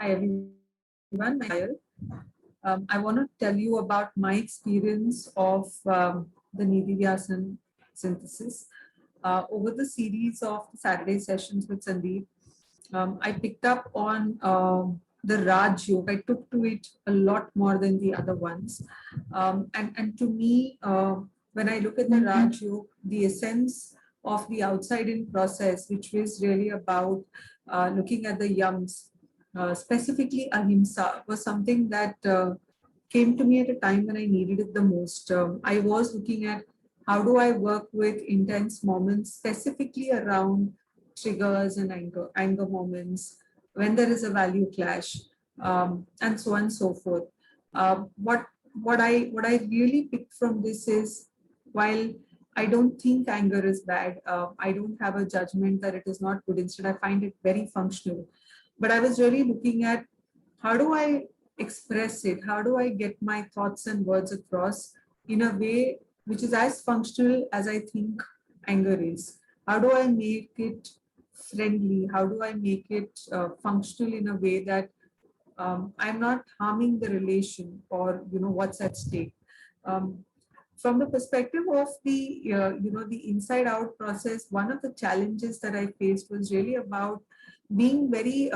Hi everyone, I'm Payal. I want to tell you about my experience of the Nidhi Vyasan synthesis. Over the series of Saturday sessions with Sandeep, I picked up on the Raj Yoga. I took to it a lot more than the other ones. And to me, when I look at the Raj Yoga, the essence of the outside-in process, which was really about looking at the yams, specifically ahimsa, was something that came to me at a time when I needed it the most. I was looking at how do I work with intense moments, specifically around triggers and anger moments, when there is a value clash, and so on and so forth. What I really picked from this is, while I don't think anger is bad, I don't have a judgment that it is not good. Instead, I find it very functional. But I was really looking at how do I express it? How do I get my thoughts and words across in a way which is as functional as I think anger is? How do I make it friendly? How do I make it functional in a way that I'm not harming the relation or what's at stake? Um, from the perspective of the the inside out process, one of the challenges that I faced was really about being very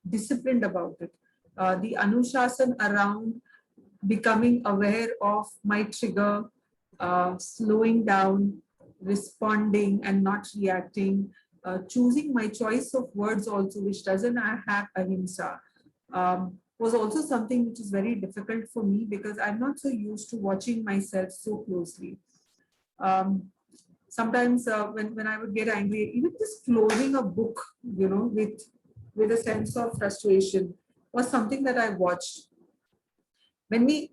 disciplined about it. The Anushasan around becoming aware of my trigger, slowing down, responding and not reacting, choosing my choice of words also, which doesn't have ahimsa, was also something which is very difficult for me because I'm not so used to watching myself so closely. Um, Sometimes when I would get angry, even just closing a book, with a sense of frustration was something that I watched. When we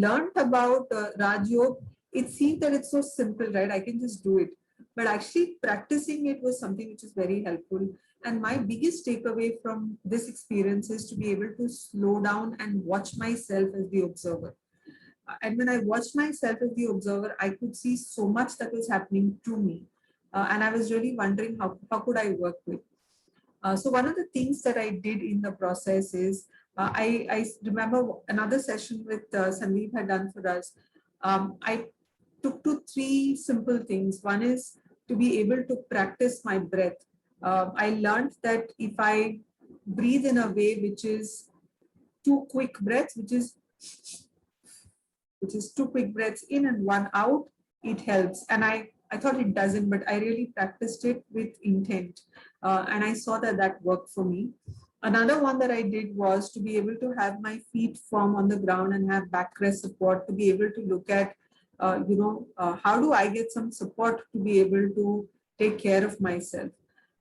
learned about Raj Yoga, it seemed that it's so simple, right? I can just do it. But actually practicing it was something which is very helpful. And my biggest takeaway from this experience is to be able to slow down and watch myself as the observer. And when I watched myself as the observer, I could see so much that was happening to me. And I was really wondering how could I work with. So one of the things that I did in the process is, I remember another session with Sandeep had done for us. I took to three simple things. One is to be able to practice my breath. I learned that if I breathe in a way which is two quick breaths, which is two quick breaths in and one out, it helps. And I thought it doesn't, but I really practiced it with intent. And I saw that that worked for me. Another one that I did was to be able to have my feet firm on the ground and have backrest support, to be able to look at, how do I get some support to be able to take care of myself.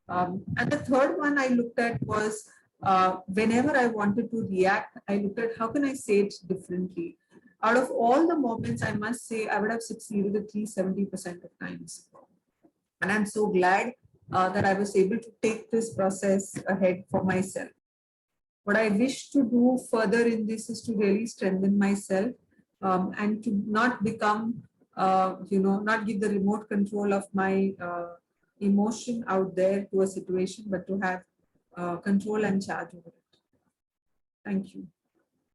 And the third one I looked at was, whenever I wanted to react, I looked at how can I say it differently. Out of all the moments, I must say I would have succeeded at least 70% of times. And I'm so glad that I was able to take this process ahead for myself. What I wish to do further in this is to really strengthen myself, and to not become, not give the remote control of my emotion out there to a situation, but to have control and charge over it. Thank you.